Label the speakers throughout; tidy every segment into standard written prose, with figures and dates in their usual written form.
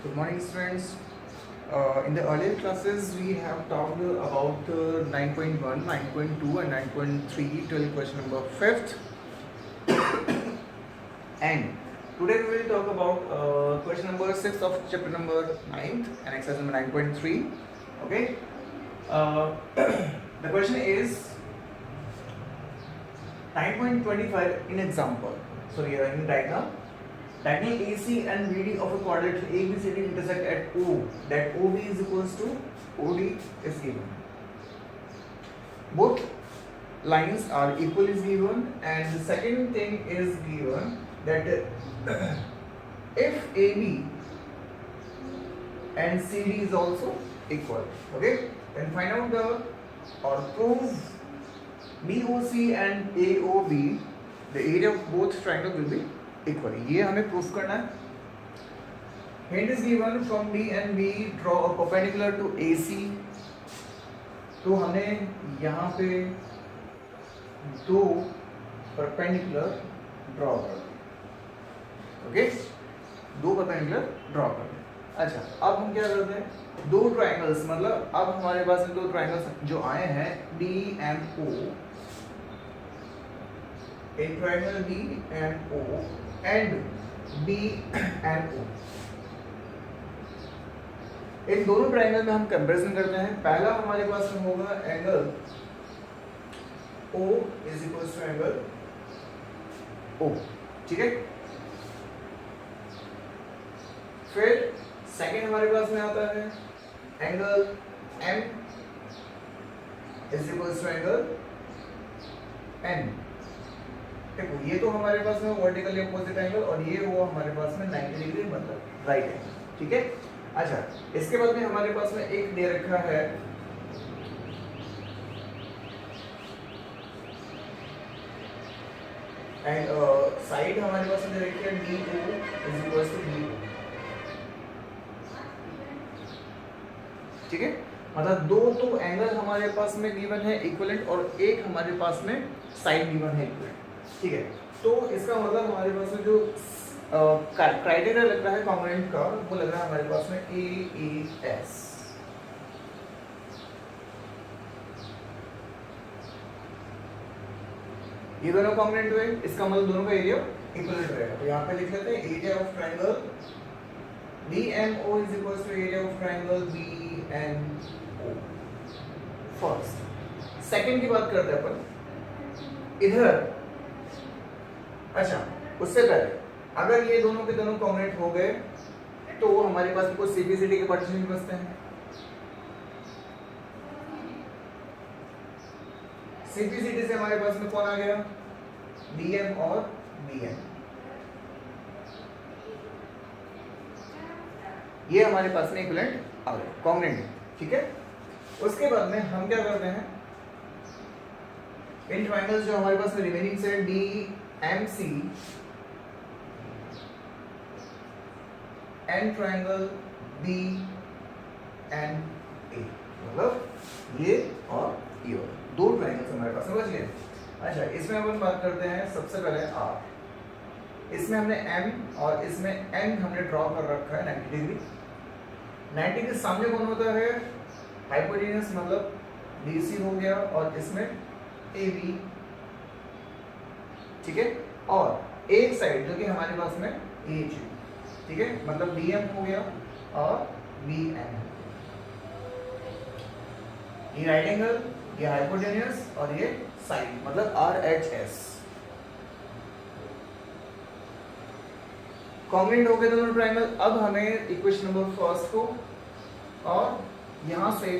Speaker 1: Good morning, students. In the earlier classes, we have talked about 9.1, 9.2, and 9.3 till question number 5th. And today we will talk about question number 6 of chapter number 9th and exercise number 9.3. Okay. The question is 9.25 in example. So we are in diagram. Diagonal AC and BD of a quadrant ABCD intersect at O. That OB is equals to OD is given. Both lines are equal is given, and the second thing is given that if AB and CD is also equal. Okay, then find out the or prove BOC and AOB, the area of both triangle will be equal. ये हमें proof करना है. Hint is given from D and B draw a perpendicular to AC. तो हमें यहाँ पे दो perpendicular draw कर दें. Okay? दो perpendicular draw कर दें. अच्छा, अब हम क्या करते हैं? दो triangles, मतलब अब हमारे पास में दो triangles जो आए हैं D and O. In triangle D and O and B and O. इन दोनों ट्रायंगल में हम कंपैरिजन करते हैं. पहला हमारे पास में होगा angle O is equal to angle O. ठीक है. फिर सेकंड हमारे पास में आता है angle M is equal to angle N. देखो ये तो हमारे पास में वर्टिकली अपोजिट एंगल और ये हुआ हमारे पास में 90 डिग्री मतलब राइट एंगल. ठीक है. अच्छा, इसके बाद में हमारे पास में एक दे रखा है एंड साइड हमारे पास में दे रखी है DO is equal to BO. ठीक है. मतलब दो तो एंगल हमारे पास में गिवन है इक्विवेलेंट और एक हमारे पास में साइड गिवन है इक्विवेलेंट. ठीक है. तो इसका मतलब हमारे पास में जो क्राइटेरिया लग रहा है कॉन्ग्रुएंट का वो लग रहा है हमारे पास में AES. ये दोनों कॉन्ग्रुएंट हुए, इसका मतलब दोनों का एरिया इक्विवेलेंट रहेगा. तो यहाँ पे लिख लेते हैं area of triangle DMO is equal to area of triangle BNO. First. Second की बात करते हैं अपन इधर. अच्छा, उससे पहले अगर ये दोनों के दोनों कॉन्ग्रुएंट हो गए तो हमारे पास कुछ CPCD के पार्टीशन बचते हैं. CPCD से हमारे पास में कौन आ गया? DM और BN. ये हमारे पास में इक्विवेलेंट आ गए, कॉन्ग्रुएंट है. ठीक है. उसके बाद में हम क्या करते हैं इन ट्रायंगल्स जो हमारे पास में रिमेनिंग से DMC एंड ट्रायंगल BNA, मतलब ये और ये दो ट्रायंगल्स हमारे पास समझ गए. अच्छा, इसमें अपन बात करते हैं सबसे पहले R. इसमें हमने M और इसमें N हमने ड्रॉ कर रखा है 90 डिग्री. 90 के सामने कौन होता है? हाइपोटेन्यूस, मतलब DC हो गया और इसमें AB. ठीक है. और एक साइड जो कि हमारे पास में AG. ठीक है. मतलब DM हो गया और BN. ये राइट एंगल, ये हाइपोटेन्यूस और ये साइड, मतलब RHS. कॉन्ग्रुएंट हो गए दोनों ट्रायंगल. अब हमें इक्वेशन नंबर फर्स्ट को और यहां से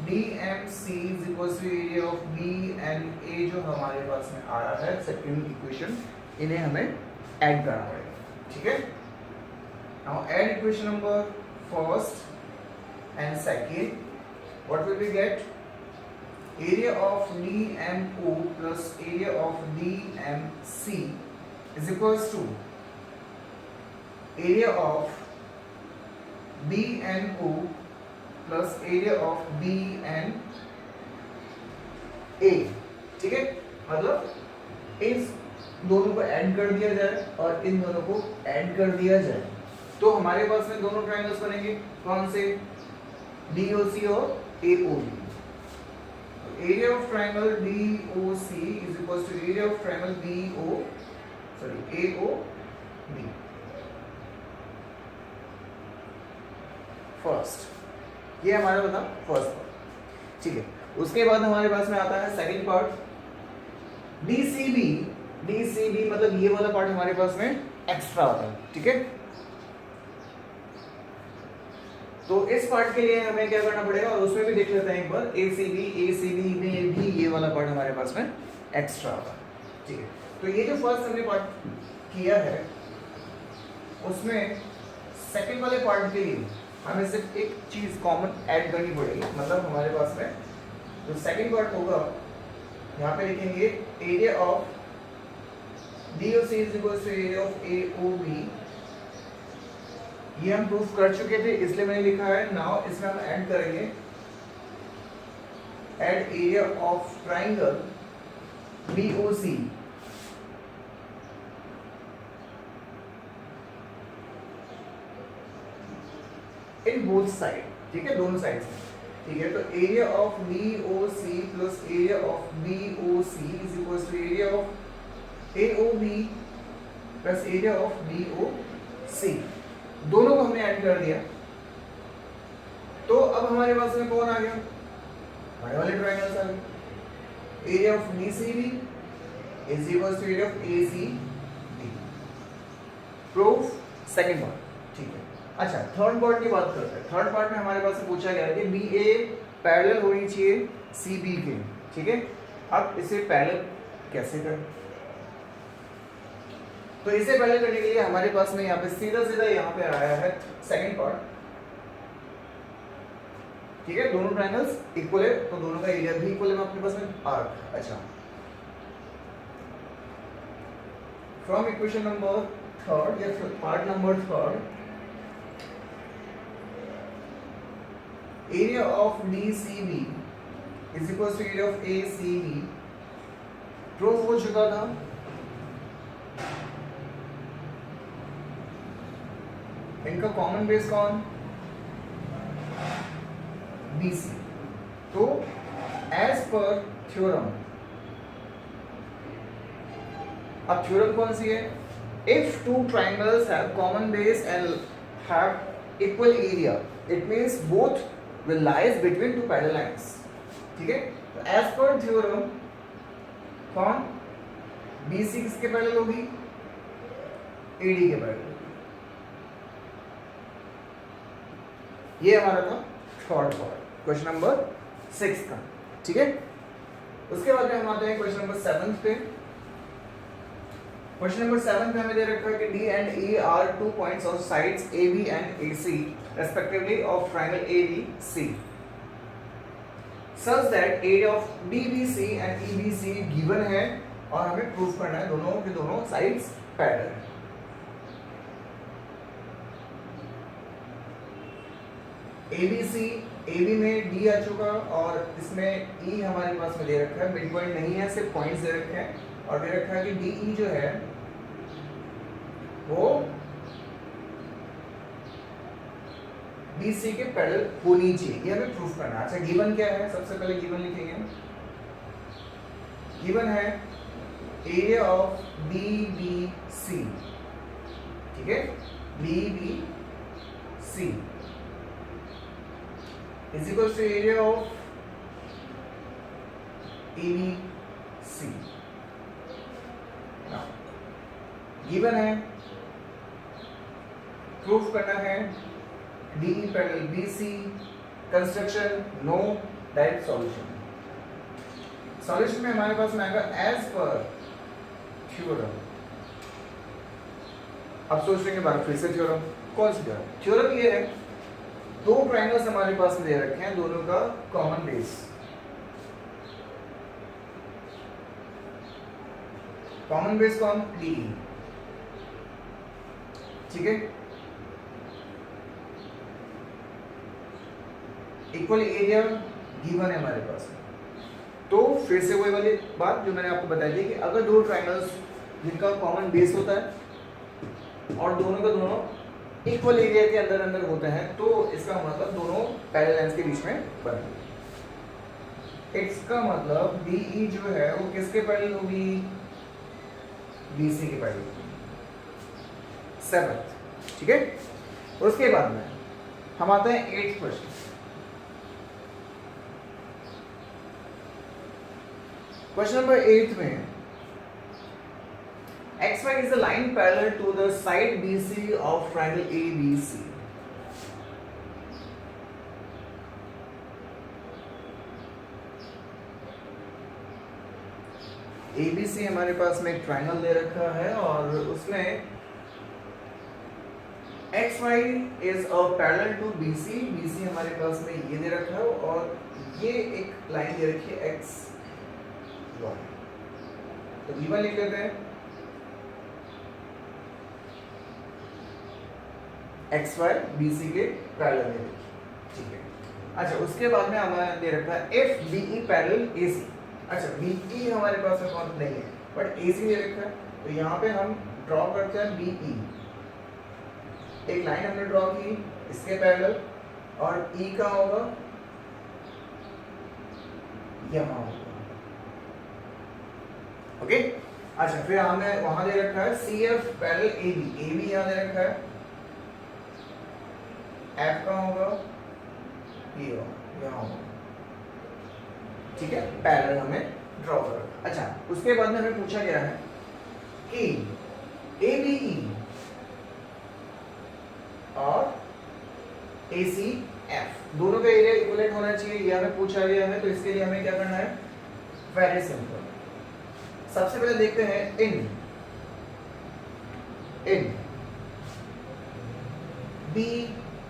Speaker 1: DMC is equal to area of BNA जो हमारे पास में आ रहा है सेकंड इक्वेशन, इन्हें हमें ऐड करना पड़ेगा. ठीक है. Now add equation number first and second. What will we get? Area of DMO plus area of DMC is equal to area of BNO plus area of BNA. ठीक है. मतलब इस दोनों को ऐड कर दिया जाए और इन दोनों को ऐड कर दिया जाए तो हमारे पास में दोनों ट्राइंगल्स बनेंगे, कौन से? DOC और AOB। Area of triangle DOC is equal to area of triangle AOB। First, ये हमारा बता फर्स्ट पार्ट, ठीक है। उसके बाद हमारे पास में आता है सेकंड पार्ट, DCB मतलब ये वाला पार्ट हमारे पास में एक्स्ट्रा आता है, ठीक है। तो इस पार्ट के लिए हमें क्या करना पड़ेगा, और उसमें भी देख लेते हैं एक बार, ACB में भी ये वाला पार्ट हमारे पास में एक्स्ट्रा आता है, ठीक है। तो ये जो फर्स्ट हमने पार्ट किया है, उसमें सेकंड वाले पार्ट के लिए हमें सिर्फ एक चीज कॉमन ऐड करनी पड़ेगी, मतलब हमारे पास में जो सेकंड पार्ट होगा, यहाँ पे लिखेंगे area of DOC is equal to area of AOB। ये हम प्रूफ कर चुके थे, इसलिए मैंने लिखा है। नाउ इसमें हम ऐड करेंगे, add area of triangle BOC in both side, ठीक है, दोनों साइड से, ठीक है। तो area of BOC plus area of BOC is equal to area of AOB plus area of BOC। दोनों को हमने ऐड कर दिया। तो अब हमारे पास में कौन आ गया? बड़े वाले ट्रायंगल्स आ गए। Area of BCB is equal to area of ACB। Proof second part, ठीक है। अच्छा, थर्ड पार्ट की बात करते हैं। थर्ड पार्ट में हमारे पास से पूछा गया है कि BA पैरेलल होनी चाहिए CB के, ठीक है। अब इसे पैरेलल कैसे करें? तो इसे पहले करने के लिए हमारे पास में यहाँ पे सीधा यहाँ पे आया है सेकंड पार्ट, ठीक है। दोनों ट्रायंगल्स इक्वल है, तो दोनों का एरिया भी इक्वल है अपने पास में आर्क। अच्छा, फ्रॉम इक्वेशन नंबर थर्ड या part number third, area of DCB is equal to area of ACB proof हो चुका था। इनका कॉमन बेस कौन? BC। तो एज पर थ्योरम, अब थ्योरम कौन सी है? If two triangles have common base and have equal area, it means both will lies between two parallel lines, ठीक है। तो एज पर थ्योरम कौन? BC किसके पैरेलल होगी? AD के पैरेलल। ये हमारा था थर्ड पार्ट, क्वेश्चन नंबर 6 का, ठीक है। उसके बाद में हम आते हैं क्वेश्चन नंबर 7 पे। क्वेश्चन नंबर 7 पे हमें दे रखा है कि D and E are 2 points of sides AB and AC respectively of triangle ABC, such that area of DBC and EBC given है, और हमें प्रूफ करना है दोनों के दोनों साइड्स पैरेलल है। ABC, AB में D आ चुका, और इसमें E हमारे पास में दे रखा है, मिड पॉइंट नहीं है, सिर्फ पॉइंट्स दे रखे हैं, और दे रखा है कि DE जो है वो BC के पैरेलल होनी चाहिए, ये हमें प्रूफ करना है। अच्छा, गिवन क्या है? सबसे पहले गिवन लिखेंगे। गिवन है एरिया ऑफ DBC, ठीक है, DBC is equals to area of ABC। now given है, प्रूफ करना है DE parallel BC, construction no, direct solution. Solution में हमारे पास में आएगा एज पर थ्योरम। अब सोच लेंगे बार फिर से थ्योरम, कौन सी थ्योरम? थ्योरम ये है, दो ट्रायंगल्स हमारे पास में दे रखे हैं, दोनों का कॉमन बेस, कॉमन बेस कौन? DE, ठीक है। इक्वल एरिया गिवन है हमारे पास में। तो फिर से वही वाली बात जो मैंने आपको बताई थी कि अगर दो ट्रायंगल्स जिनका कॉमन बेस होता है और दोनों का दोनों इक्वल एरिया के अंदर अंदर होते हैं तो इसका मतलब दोनों पैरेलल लाइंस के बीच में बनेंगे। इसका मतलब BE जो है वो किसके पैरेलल होगी? BC के पैरेलल होगी। 7th, ठीक है। उसके बाद में हम आते हैं 8th क्वेश्चन। क्वेश्चन नंबर 8 में XY is a line parallel to the side BC of triangle ABC. ABC हमारे पास में एक ट्राइंगल दे रखा है और उसमें XY is a parallel to BC. BC हमारे पास में ये दे रखा है और ये एक लाइन दे रखी है XY। तो B1 लिख लेते हैं। XY BC के पैरेलल में, ठीक है। अच्छा, उसके बाद में हमारे दे रखा है FBE पैरेलल AC। अच्छा, BE हमारे पास में कौन नहीं है बट AC दे रखा है, तो यहाँ पे हम ड्रॉ करते हैं BE। एक लाइन हमने ड्रॉ की इसके पैरेलल और E का होगा यहाँ होगा, ओके। अच्छा, फिर हमने वहां दे रखा है CF पैरेलल AB। AB यहाँ दे रखा है, F का होगा ये यहाँ होगा, ठीक है। पैरेलल हमें ड्रॉ करो। अच्छा, उसके बाद में हमें पूछा गया है कि ABE और ACF दोनों का एरिया इक्विवेलेंट होना चाहिए, ये हमें पूछा गया है। तो इसके लिए हमें क्या करना है? Very simple. सबसे पहले देखते हैं इन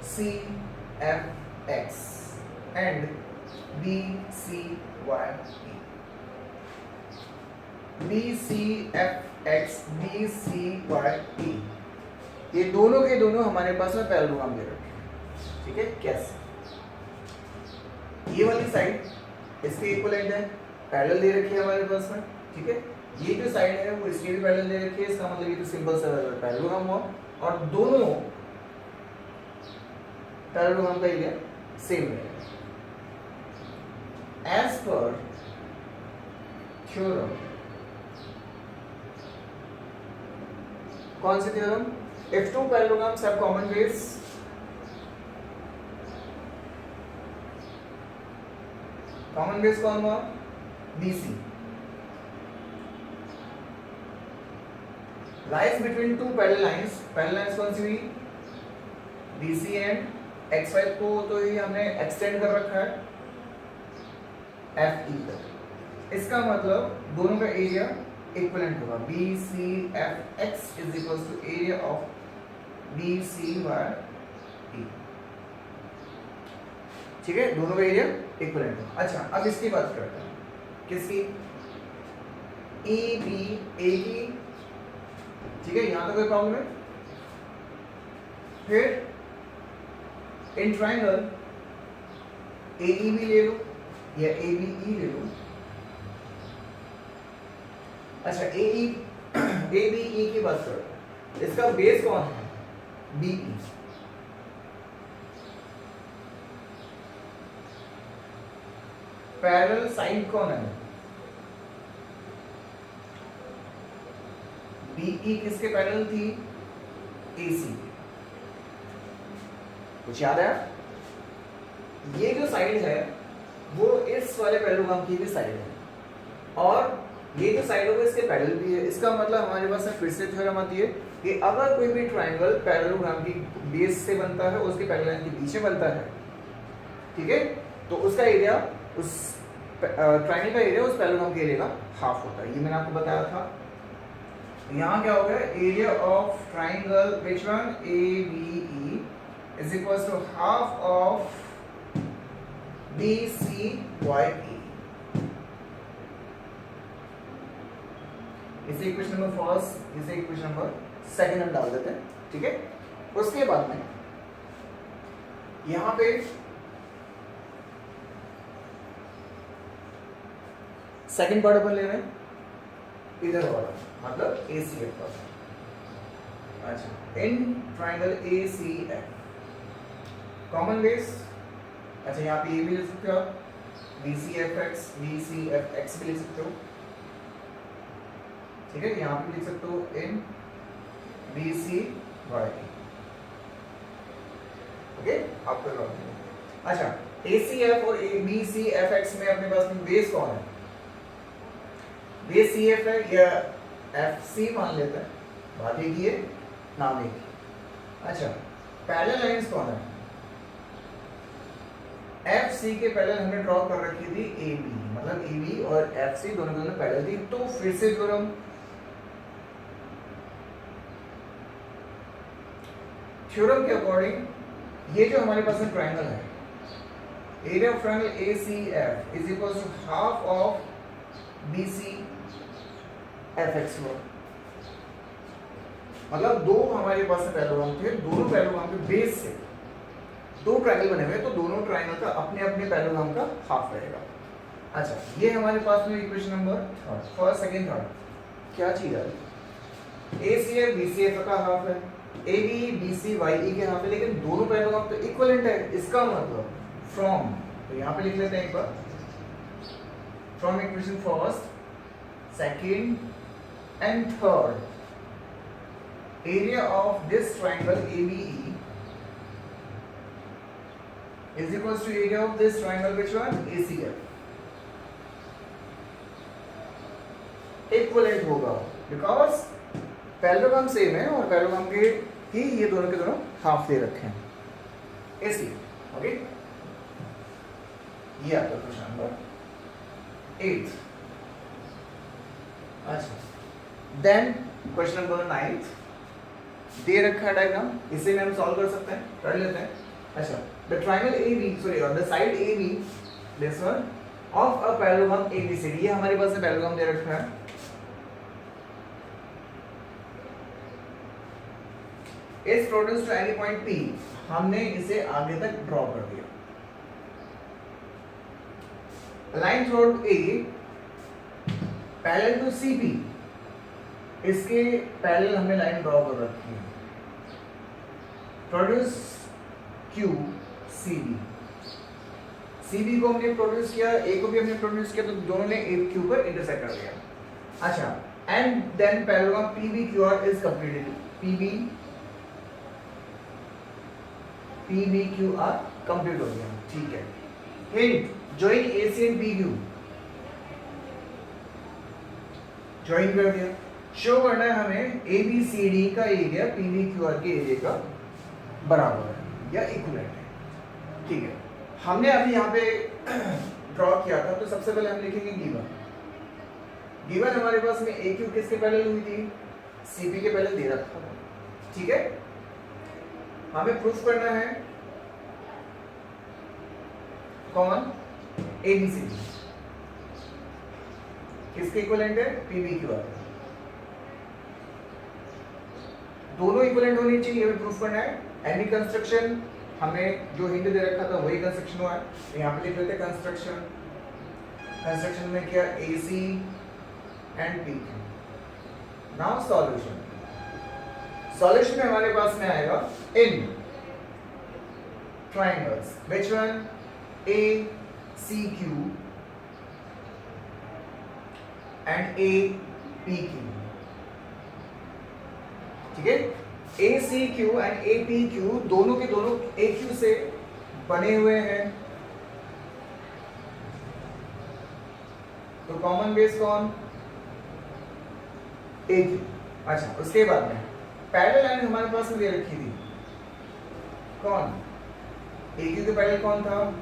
Speaker 1: BCFX and BCYE। BCFX BCYE ये दोनों के दोनों हमारे पास में पैरेललोग्राम दे रखे हैं, ठीक है। कैसे? ये वाली साइड इसके इक्विवेलेंट है, पैरेलल दे रखी है हमारे पास में, ठीक है। ये जो साइड है वो इसके भी पैरेलल दे रखी है, इसका मतलब ये तो सिंपल सा पैरेललोग्राम हुआ और दोनों पैरेललोग्राम का एरिया सेम रहेगा। एज पर थ्योरम, कौन सी theorem? If two parallelograms have common base, common base कौन हुआ? BC lies between two parallel lines। Parallel lines कौन सी हुई? BC एंड XY को तो ये हमने एक्सटेंड कर रखा है FE तक। इसका मतलब दोनों का एरिया इक्विवेलेंट होगा। BCFX is equals to area of BCYE, ठीक है। दोनों का एरिया इक्विवेलेंट होगा। अच्छा, अब इसकी बात करते हैं, किसकी? EBA की, ठीक है। यहां तक कोई प्रॉब्लम है? फिर इन ट्राइंगल AEB ले लो या ABE ले लो। अच्छा, ABE की बात करो, इसका बेस कौन है? BE। पैरेलल साइड कौन है? BE किसके पैरेलल थी? AC। कुछ याद है? ये जो साइड है वो इस वाले पैरेललोग्राम की भी साइड है और ये जो साइड है वो इसके पैरेलल भी है। इसका मतलब हमारे पास फिर से थ्योरम आती है कि अगर कोई भी ट्राइंगल पैरेललोग्राम की बेस से बनता है, उसके पैरेलल लाइन के पीछे बनता है, ठीक है, तो उसका एरिया, उस ट्राइंगल का एरिया उस पैरेललोग्राम के एरिया का हाफ होता है। ये मैंने आपको बताया था। यहाँ क्या हो गया? Area of triangle which one? ABE is equals to half of BCYE। इसे इक्वेशन नंबर फर्स्ट, इसे इक्वेशन नंबर सेकंड हम डाल देते हैं, ठीक है। उसके बाद में यहां पे सेकंड पार्ट अपन ले रहे हैं इधर वाला, मतलब ACF का। अच्छा in triangle A C F common base, अच्छा यहाँ पे ये भी लिख सकते हो आप, बी सी एफ एक्स भी लिख सकते हो, ठीक है, यहाँ पे लिख सकते हो in B C Y, okay आपका लॉजिक। अच्छा ए सी एफ और बी सी एफ एक्स में अपने पास में बेस कौन है, बेस सी एफ है या एफ सी मान लेता है, बात एक ही है नाम एक ही। अच्छा पैरेलल लाइंस कौन है, एफ सी के पैरेलल हमने ड्रॉ कर रखी थी ए बी, मतलब ए बी और एफ सी दोनों दोनों पैरेलल थी, तो फिर से थ्योरम के अकॉर्डिंग ये जो हमारे पास में ट्राइंगल है, area of triangle A C F is equal to half of B C F X, मतलब दो हमारे पास में पैरेललोग्राम थे, दोनों पैरेललोग्राम के बेस से दो ट्रायंगल बने हुए, तो दोनों ट्रायंगल का अपने अपने पैरेललोग्राम का हाफ रहेगा। अच्छा ये हमारे पास में equation number first second third क्या चीज है, A C F B C F का हाफ है, A B B C Y E के हाफ है, लेकिन दोनों पैरेललोग्राम तो इक्विवेलेंट है, इसका मतलब फ्रॉम, तो यहाँ पे लिख लेते हैं एक बार, from equation first second and third area of this triangle ABE is equals to area of this triangle which one ACF, equivalent होगा because पैरेललोग्राम सेम है और पैरेललोग्राम के ही ये दोनों के दोनों हाफ दे रखे हैं, इसलिए ओके। ये आपका क्वेश्चन नंबर 8। अच्छा देन क्वेश्चन नंबर 9 दे रखा है डायग्राम, इसे में हम सॉल्व कर सकते हैं, कर लेते हैं। अच्छा the triangle AB sorry on the side AB this one of a parallelogram ABCD, ये हमारे पास में पैरेललोग्राम दे रखा है, is produced to any point P, हमने इसे आगे तक ड्रॉ कर दिया, line through A parallel to CP, इसके पैरेलल हमने लाइन ड्रॉ कर रखी है, प्रोड्यूस Q CB, CB को हमने प्रोड्यूस किया, A को भी हमने प्रोड्यूस किया, तो दोनों ने एक Q पर इंटरसेक्ट कर दिया। अच्छा and then parallelogram PBQR is completed, PBQR complete हो गया, ठीक है। Hint join AC and PQ, join कर दिया, शो करना है हमें ABCD का एरिया PBQR के एरिया का बराबर है या इक्विवेलेंट है, ठीक है। हमने अभी यहाँ पे ड्रॉ किया था, तो सबसे पहले हम लिखेंगे गिवन, गिवन हमारे पास में AQ किसके पैरेलल हुई थी, CP के पैरेलल दे रखा था, ठीक है। हमें प्रूफ करना है कौन, ABCD किसके इक्विवेलेंट है, PBQR, दोनों इक्विवेलेंट होनी चाहिए, हमें प्रूफ करना है। एनी कंस्ट्रक्शन, हमें जो हिंट दे रखा था वही कंस्ट्रक्शन हुआ है, तो यहाँ पे लिख लेते हैं कंस्ट्रक्शन, कंस्ट्रक्शन में क्या AC and PQ। Now solution, solution में हमारे पास में आएगा in triangles which one ACQ and APQ, ठीक है। ACQ एंड APQ दोनों के दोनों AQ से बने हुए हैं, तो कॉमन बेस कौन, AQ। अच्छा उसके बाद में पैरेलल लाइन हमारे पास में दे रखी थी, कौन, AQ के पैरेलल कौन था,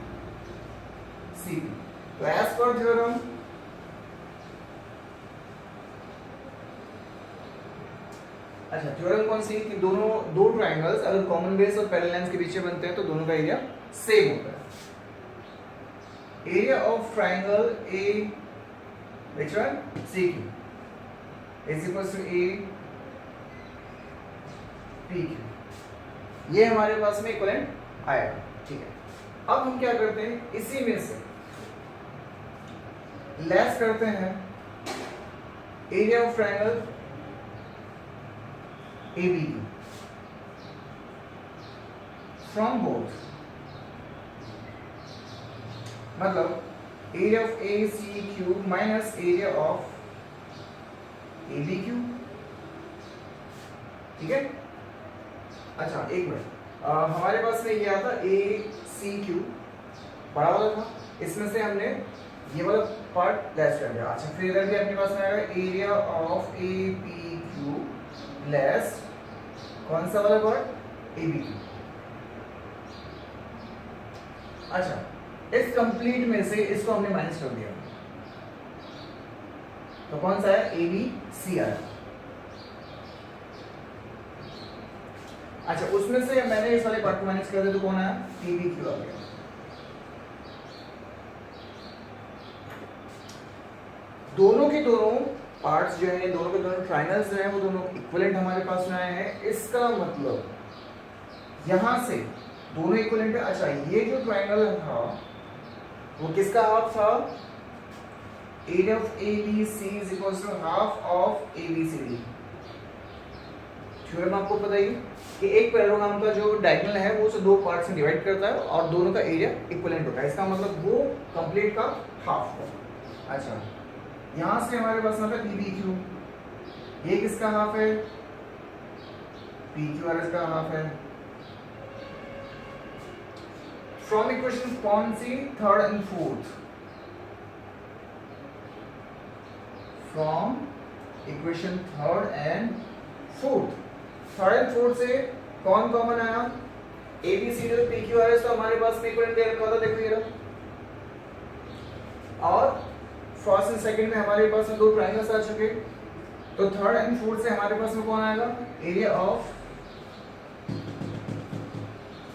Speaker 1: CP, तो एज पर थ्योरम अच्छा थ्योरम कौन सी कि दोनों दो ट्रायंगल्स अगर कॉमन बेस और पैरेलल लाइंस के पीछे बनते हैं तो दोनों का एरिया सेम होता है। Area of triangle A which one CQ is equals to APQ, ये हमारे पास में इक्विवेलेंट आएगा, ठीक है। अब हम क्या करते हैं, इसी में से लेस करते हैं area of triangle ABQ from both, मतलब area of ACQ minus area of ABQ, ठीक है। अच्छा एक मिनट, हमारे पास में ये आता ACQ बड़ा वाला था, इसमें से हमने ये वाला पार्ट लेस कर दिया। अच्छा फिर इधर भी अपने पास में आएगा एरिया ऑफ APQ लेस कौन सा वाला पार्ट ABQ। अच्छा इस कंप्लीट में से इसको हमने माइनस कर दिया, तो कौन सा है ABC आया। अच्छा उसमें से मैंने इस वाले पार्ट को माइनस कर दिया, तो कौन आया PBQ आ गया। दोनों के दोनों पार्ट्स जो है, दोनों के दोनों ट्रायंगल्स जो है वो दोनों इक्विवेलेंट हमारे पास में आए हैं। इसका मतलब यहां से दोनों इक्विवेलेंट है। अच्छा ये जो ट्रायंगल था वो किसका हाफ था, area of ABC is equal to half of ABCD। Theorem आपको पता ही कि एक पैरेललोग्राम का जो डायगोनल है वो उसे दो पार्ट्स में डिवाइड करता है और दोनों का एरिया इक्विवेलेंट होता है, इसका मतलब वो कंप्लीट का हाफ है। अच्छा यहां से हमारे पास मतलब PBQ, ये किसका हाफ है, PQRS का हाफ है। फ्रॉम इक्वेशन कौन सी, third and fourth, from equation third and fourth. Third and fourth से कौन कॉमन आया, ABCD और PQRS तो हमारे पास में इक्विवेलेंट दे रखा था, देखो ये रहा। और फर्स्ट एंड सेकंड में हमारे पास में दो ट्रायंगल्स आ चुके, तो थर्ड एंड फोर्थ से हमारे पास में कौन आएगा, एरिया ऑफ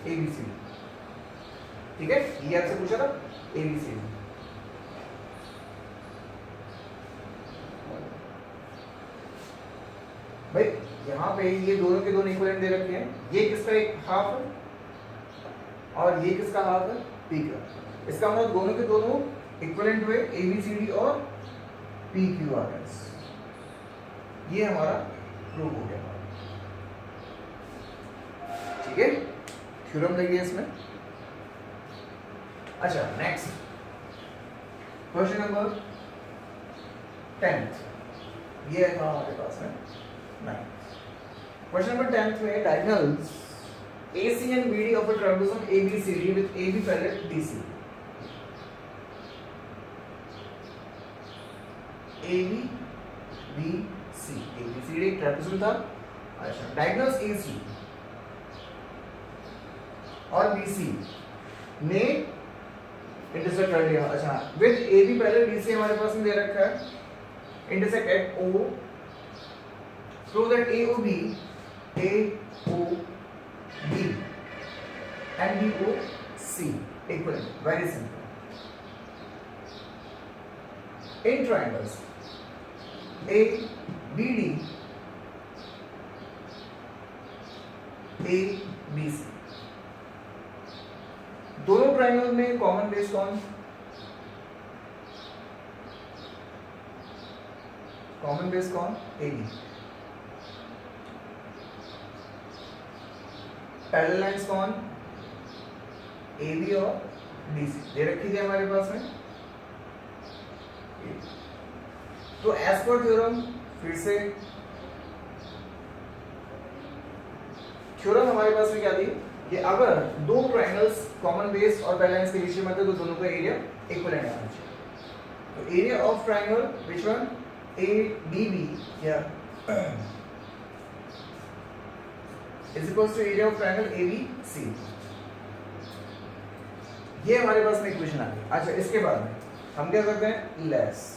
Speaker 1: ABCD, ठीक है। ये आपसे पूछा था ABCD। भाई यहाँ पे ये दोनों के दोनों इक्विवेलेंट दे रखे हैं, ये किसका एक हाफ है और ये किसका हाफ है, P का। इसका मतलब दोनों के दोनों इक्विवेलेंट हुए ABCD और PQRS। ये हमारा प्रूफ हो गया, ठीक है। थ्योरम लगी है इसमें। अच्छा नेक्स्ट क्वेश्चन नंबर 10th, ये था हमारे पास में 9th। क्वेश्चन नंबर 10th में diagonals AC and BD of a trapezoid ABCD with AB parallel DC। ABCD trapezoid था। अच्छा डायगोनल्स AC और BC ने इंटरसेक्ट कर लिया। अच्छा विद AB पैरेलल DC हमारे पास में दे रखा है, intersect at O, prove that AOB and BOC equivalent, very simple। In triangles ABD ABC, दोनों ट्रायंगल में कॉमन बेस कौन, कॉमन बेस कौन, AB। पैरेलल लाइंस कौन, AB और BC दे रखी थी हमारे पास में। तो एज पर थ्योरम, फिर से थ्योरम हमारे पास में क्या थी कि अगर दो ट्रायंगल्स कॉमन बेस और पैरेलल लाइंस के रेशियो में थे तो दोनों का एरिया इक्विवेलेंट आना चाहिए। तो area of triangle which one, ADB या is equals to area of triangle ABC। ये हमारे पास में इक्वेशन आ गई। अच्छा इसके बाद में हम क्या करते हैं, लेस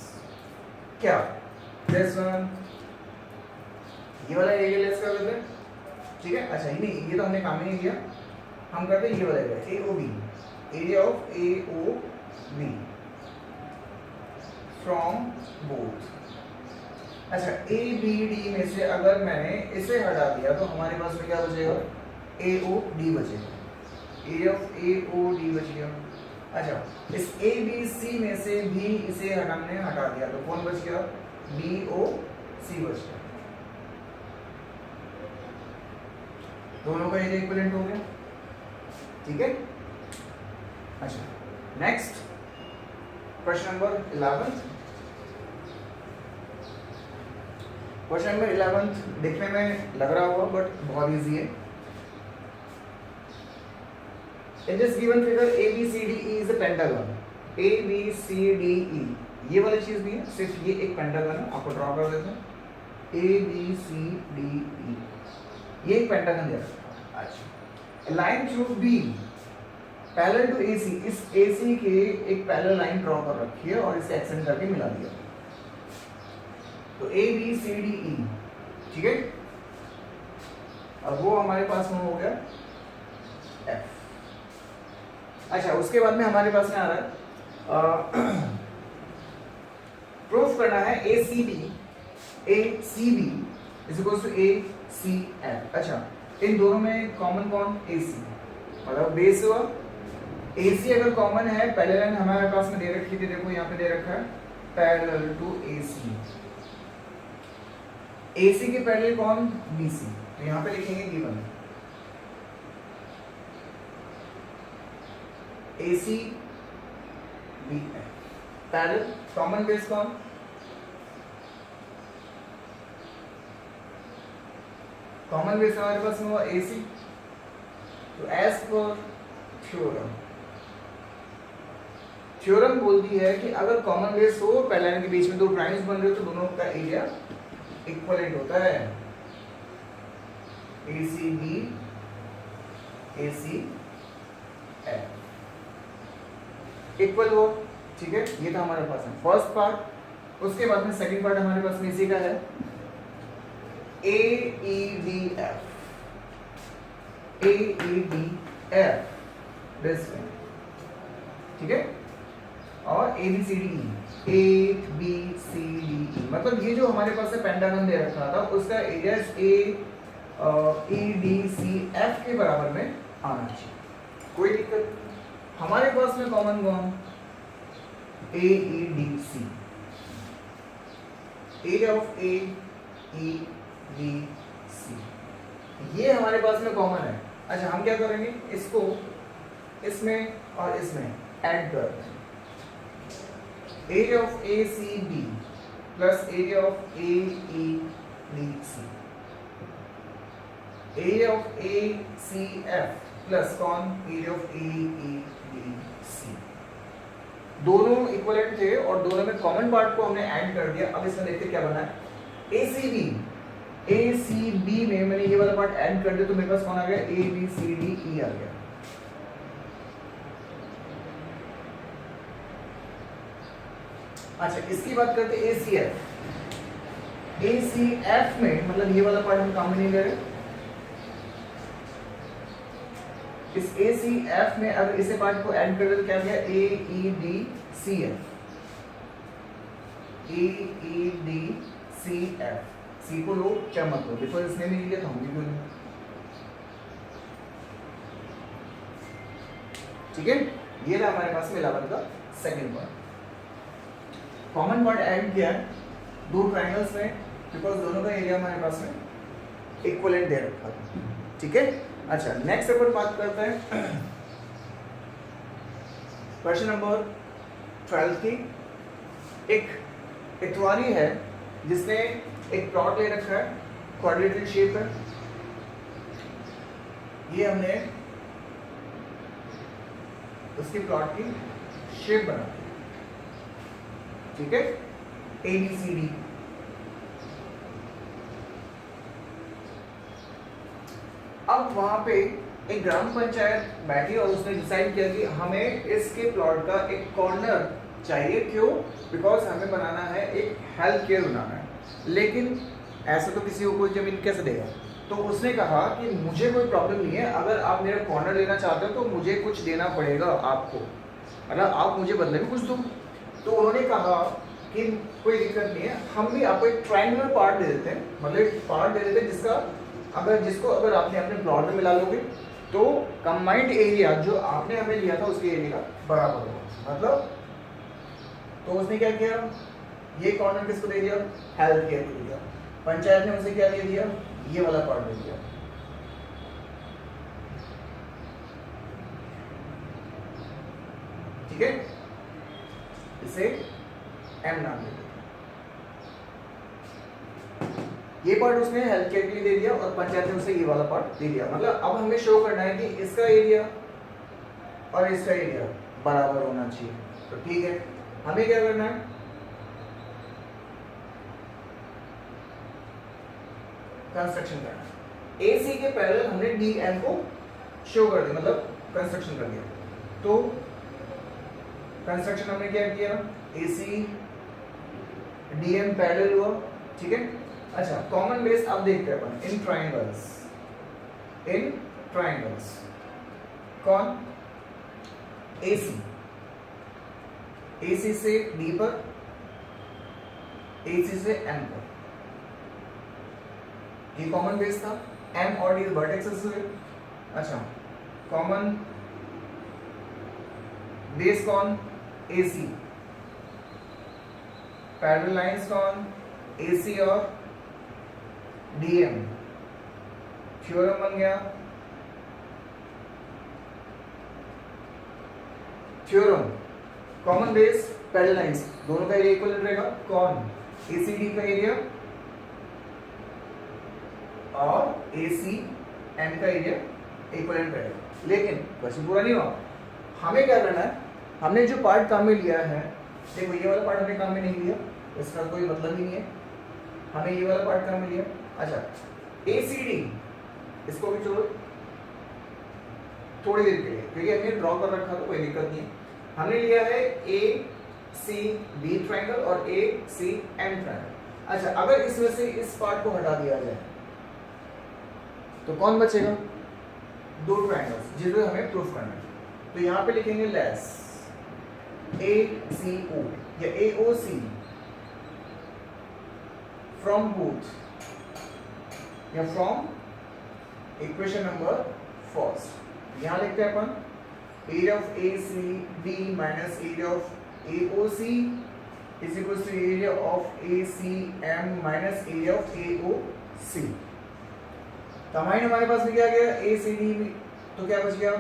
Speaker 1: क्या, दिस वन, ये वाला एरिया लेस कर देते हैं, ठीक है। अच्छा नहीं ये तो हमने काम ही नहीं किया, हम करते हैं ये वाला area AOB, area of AOB from both. अच्छा ABD में से अगर मैंने इसे हटा दिया तो हमारे पास में क्या बचेगा, AOD बचेगा, एरिया ऑफ AOD बच गया। अच्छा इस ABC में से भी इसे हमने हटा दिया तो कौन बच गया, BOC बच गया। दोनों का एरिया इक्विवेलेंट हो गया, ठीक है। अच्छा, next question number 11। Question number 11 देखने में लग रहा होगा बट बहुत इजी है। In this given figure ABCDE is a pentagon. ABCDE ये वाली चीज भी है, सिर्फ ये एक पेंटागन है, आपको ड्रॉ कर देते हैं। ABCDE ये एक पेंटागन दे रखा है। अच्छा, line through B parallel to AC, इस AC के एक पैरेलल लाइन ड्रॉ कर रखी है और इसे एक्सटेंड करके मिला दिया। तो ABCDE, ठीक है। अब वो हमारे पास में हो गया F। अच्छा, उसके बाद में हमारे पास में आ रहा है प्रूफ करना है ACB is equal to ACF। अच्छा, इन दोनों में कॉमन कौन? AC, मतलब बेस हुआ। AC अगर कॉमन है, पहले लाइन हमारे पास में दे रखी थी, देखो यहाँ पे दे रखा है पैरेलल टू AC। AC के पैरेलल कौन? BC, तो यहाँ पे लिखेंगे given AC BF। Parallel common base कौन? कॉमन बेस हमारे पास में हुआ AC। तो एज पर थ्योरम बोलती है कि अगर कॉमन बेस हो, पहले लाइन के बीच में दो प्राइम्स बन रहे हो, तो दोनों का एरिया इक्विवेलेंट होता है। ACB ACF इक्वल हो, ठीक है। ये था हमारे पास में फर्स्ट पार्ट। उसके बाद में सेकंड पार्ट हमारे पास में इसी का है AEDF दिस वे, ठीक है। और ABCDE मतलब ये जो हमारे पास है पेंटागन दे रखा था, उसका एरिया AEDCF के बराबर में आना चाहिए, कोई दिक्कत। हमारे पास में कॉमन कौन? AEDC, एरिया ऑफ AEDC ये हमारे पास में कॉमन है। अच्छा, हम क्या करेंगे, इसको इसमें और इसमें ऐड कर दें। Area of ACB plus area of AEDC, area of ACF plus कौन? Area of AEDC। दोनों इक्विवेलेंट थे और दोनों में कॉमन पार्ट को हमने ऐड कर दिया। अब इसमें देखते क्या बना है। ACB में मैंने ये वाला पार्ट ऐड कर दिया, तो मेरे पास कौन आ गया? ABCDE आ गया। अच्छा, इसकी बात करते हैं ACF। ACF में मतलब ये वाला पार्ट हम काम नहीं ले रहे। इस ACF में अगर इसे पार्ट को ऐड कर दे तो क्या गया? AEDCF। AEDCF, सी को लो क्या मत लो, देखो इसने नहीं लिया तो हम भी बोलें, ठीक है। ये रहा हमारे पास में 11 का second part. Common part add किया है दो ट्रायंगल्स में, बिकॉज दोनों का एरिया हमारे पास में इक्विवेलेंट दे रखा था, ठीक है। अच्छा, नेक्स्ट अपन बात करते हैं क्वेश्चन नंबर 12 की। एक इतवारी है जिसने एक प्लॉट ले रखा है, क्वाड्रेटिक शेप है। ये हमने उसकी प्लॉट की शेप बना दी, ठीक है, ABCD। अब वहां पे एक ग्राम पंचायत बैठी और उसने डिसाइड किया कि हमें इसके प्लॉट का एक कॉर्नर चाहिए। क्यों? बिकॉज हमें बनाना है एक हेल्थ केयर बनाना है, लेकिन ऐसा तो किसी को कोई जमीन कैसे देगा। तो उसने कहा कि मुझे कोई प्रॉब्लम नहीं है, अगर आप मेरा कॉर्नर लेना चाहते हो तो मुझे कुछ देना पड़ेगा आपको, मतलब आप मुझे बदले में कुछ दो। तो उन्होंने कहा कि कोई दिक्कत नहीं है, हम भी आपको एक ट्रायंगुलर पार्ट दे देते हैं, मतलब एक पार्ट दे देते हैं जिसको अगर आपने अपने प्लॉट में मिला लोगे तो कंबाइंड एरिया जो आपने हमें लिया था उसके एरिया का बराबर होगा। मतलब तो उसने क्या किया, ये कॉर्नर किसको दे दिया? हेल्थ केयर को दिया। पंचायत ने उसे क्या दे दिया? ये वाला पार्ट दे दिया। ठीक है, इसे M नाम दे देते। ये पार्ट उसने हेल्थ केयर के लिए दे दिया और पंचायत ने उसे ये वाला पार्ट दे दिया। मतलब अब हमें शो करना है कि इसका एरिया और इसका एरिया बराबर होना चाहिए। तो ठीक है, हमें क्या करना है, कंस्ट्रक्शन करना है। AC के पैरेलल हमने DM को शो कर दिया, मतलब कंस्ट्रक्शन कर दिया। तो कंस्ट्रक्शन हमने क्या किया, AC DM पैरेलल हुआ, ठीक है। अच्छा, कॉमन बेस अब देखते हैं अपन इन ट्राइंगल्स। इन ट्राइंगल्स कौन, AC, AC से D पर, AC से M पर, ये कॉमन बेस था। M और D वर्टेक्सेस हुए। अच्छा, कॉमन बेस कौन, AC, पैरेलल लाइंस कौन, AC और DM, थ्योरम बन गया। Theorem, common base parallel lines, दोनों का एरिया इक्वल रहेगा। कौन, ACD का एरिया और ACM का एरिया इक्वलेंट रहेगा। लेकिन क्वेश्चन पूरा नहीं हुआ, हमें क्या करना है, हमने जो पार्ट काम में लिया है, देखो ये वाला पार्ट हमने काम में नहीं लिया, इसका कोई मतलब ही नहीं है, हमें ये वाला पार्ट काम में लिया। अच्छा, ACD इसको भी छोड़ो थोड़ी देर के लिए, क्योंकि हमने ड्रॉ कर रखा तो कोई दिक्कत नहीं है। हमने लिया है ACB ट्रायंगल और ACM ट्रायंगल। अच्छा, अगर इसमें से इस पार्ट को हटा दिया जाए तो कौन बचेगा, दो ट्रायंगल्स जिनको हमें प्रूफ करना है। तो यहाँ पे लिखेंगे लेस ACO या AOC फ्रॉम बोथ या फ्रॉम इक्वेशन नंबर फर्स्ट। यहाँ लिखते हैं अपन area of ACD minus area of AOC is equal to area of ACM minus area of AOC। तो हमारे पास में क्या गया, ACD में, तो क्या बच गया,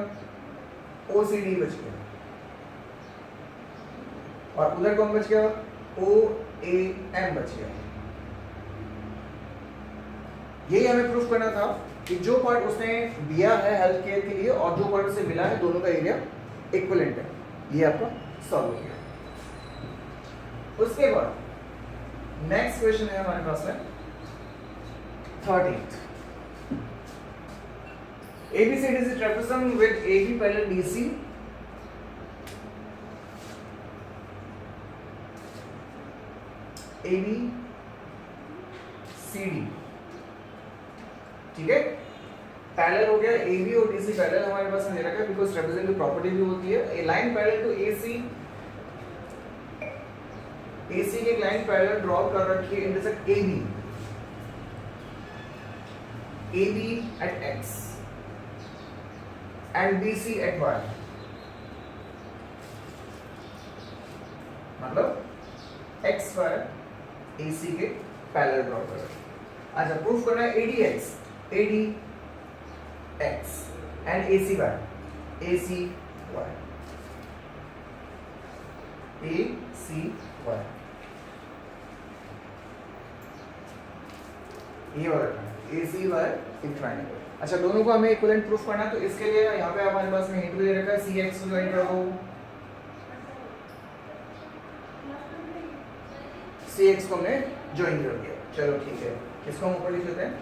Speaker 1: OCD बच गया, और उधर कौन बच गया, OAM बच गया। यही हमें प्रूफ करना था कि जो पार्ट उसने दिया है हेल्थ केयर के लिए और जो पार्ट उसे मिला है, दोनों का एरिया इक्विवेलेंट है। ये आपका सॉल्व हो गया। उसके बाद नेक्स्ट क्वेश्चन है हमारे पास में 13th। ABCD is a trapezoid with AB parallel DC ABCD, ठीक है, पैरेलल हो गया। AB और DC पैरेलल हमारे पास में दे रखा है, बिकॉज ट्रेपेजॉइड की प्रॉपर्टी भी होती है ए लाइन पैरेलल टू AC की एक लाइन पैरेलल ड्रॉ कर रखी है, intersect AB at X and BC at Y, मतलब XY AC के पैरेलल ड्रॉ कर रहे हैं। अच्छा, प्रूफ करना है ADX and ACY ACY। ये वाला ACY एक ट्रायंगल। अच्छा, दोनों को हमें इक्विवेलेंट प्रूफ करना है, तो इसके लिए यहाँ पे हमारे पास में हिंट भी दे रखा है, CX को ज्वाइन कर दो, CX को हमने ज्वाइन कर दिया। चलो ठीक है, इसको हम ऊपर लिख लेते हैं।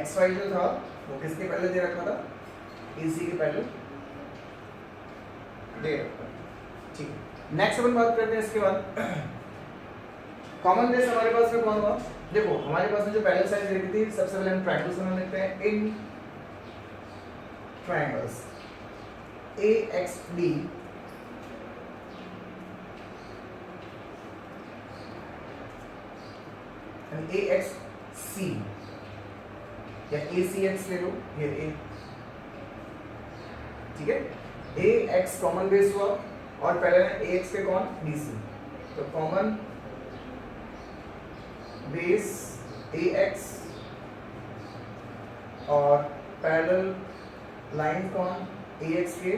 Speaker 1: XY जो था वो किसके पहले दे रखा था, AC के पहले दे रखा, ठीक है। नेक्स्ट अपन बात करते हैं इसके बाद कॉमन बेस हमारे पास में कौन हुआ। देखो हमारे पास में जो पैरेलल साइड दे रखी थी, सबसे पहले हम ट्रायंगल्स बना लेते हैं। इन ट्रायंगल्स AXD and AXC या ACX ले लो, ये A, ठीक है। AX कॉमन बेस हुआ और पहले AX के कौन, BC, तो कॉमन बेस AX और पैरेलल लाइन कौन, AX के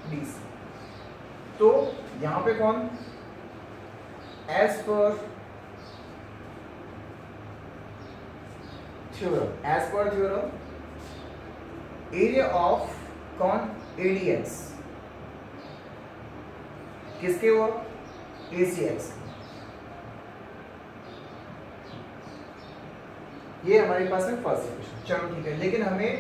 Speaker 1: BC। तो यहाँ पे कौन, as per theorem area of कौन, ADX किसके हुआ, ACX। ये हमारे पास है फर्स्ट इक्वेशन। चलो ठीक है, लेकिन हमें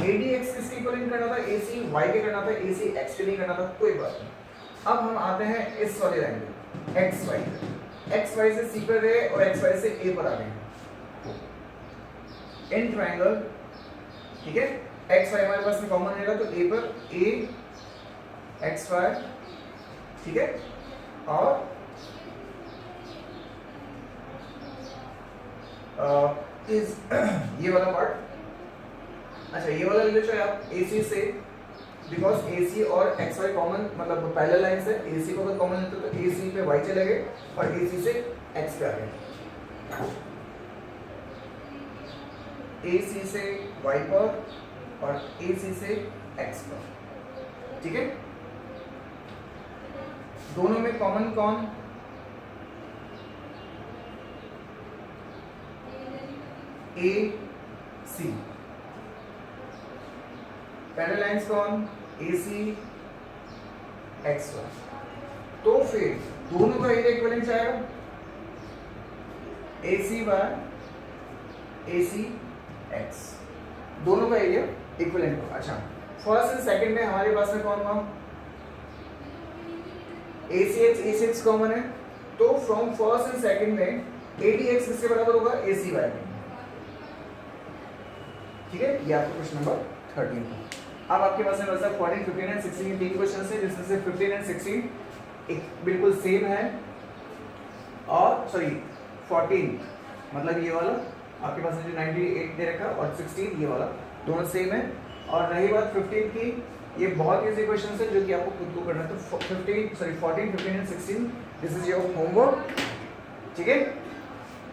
Speaker 1: ADX किसके इक्विवेलेंट करना था, ACY के करना था, ACX के नहीं करना था, कोई बात नहीं। अब हम आते हैं इस वाले लाइन पे, XY से C पर गए और XY से A पर आ गए इन ट्रायंगल, ठीक है। XY हमारे पास में कॉमन रहेगा तो A पर A XY, ठीक है। और इस ये वाला पार्ट, अच्छा ये वाला ले लो आप AC से, बिकॉज AC और XY कॉमन मतलब पैरेलल लाइन से, AC को अगर कॉमन लेते तो AC पे Y चले गए और AC से X पे आ गए, AC से Y पर और AC से X पर, ठीक है। दोनों में कॉमन कौन, AC। पैरेलल लाइंस कौन, AC XY। तो फिर दोनों का एरिया इक्विवेलेंट आएगा AC बाय AC X, दोनों का एरिया इक्विवेलेंट होगा। अच्छा फर्स्ट एंड सेकंड में हमारे पास में कौन कौन, ACX कॉमन है, तो फ्रॉम फर्स्ट एंड सेकंड में ADX किसके बराबर होगा, ACY, ठीक है। ये आपका क्वेश्चन नंबर 13। अब आपके पास में बचा 14, 15 एंड 16 तीन क्वेश्चन है, जिसमें से 15 एंड 16 एक बिल्कुल सेम है, और सॉरी 14 मतलब ये वाला आपके पास जो 98 दे रखा और 16 ये वाला दोनों सेम है। और रही बात 15 की, ये बहुत इजी क्वेश्चन है जो कि आपको खुद को करना है। तो 14, 15 and 16 this is your homework, ठीक है।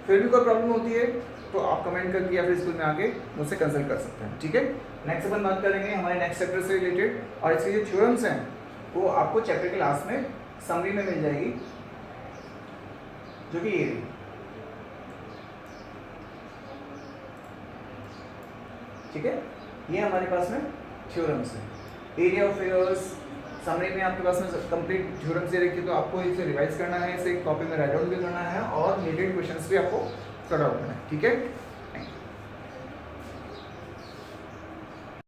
Speaker 1: फिर भी कोई प्रॉब्लम होती है तो आप कमेंट करके या फिर स्कूल में आके मुझसे कंसल्ट कर सकते हैं, ठीक है। नेक्स्ट अपन बात करेंगे हमारे नेक्स्ट चैप्टर से रिलेटेड, और इसके जो थ्योरम्स हैं वो आपको चैप्टर के लास्ट में समरी में मिल जाएगी, जो कि ये रही, ठीक है। ये हमारे पास में थ्योरम्स है। एरिया ऑफ फिगर्स समरी में आपके पास में कंप्लीट थ्योरम्स दे रखी है, तो आपको इसे रिवाइज करना है, इसे कॉपी में राइट डाउन भी करना है और रिलेटेड क्वेश्चंस भी आपको सॉर्ट आउट करना है, ठीक है।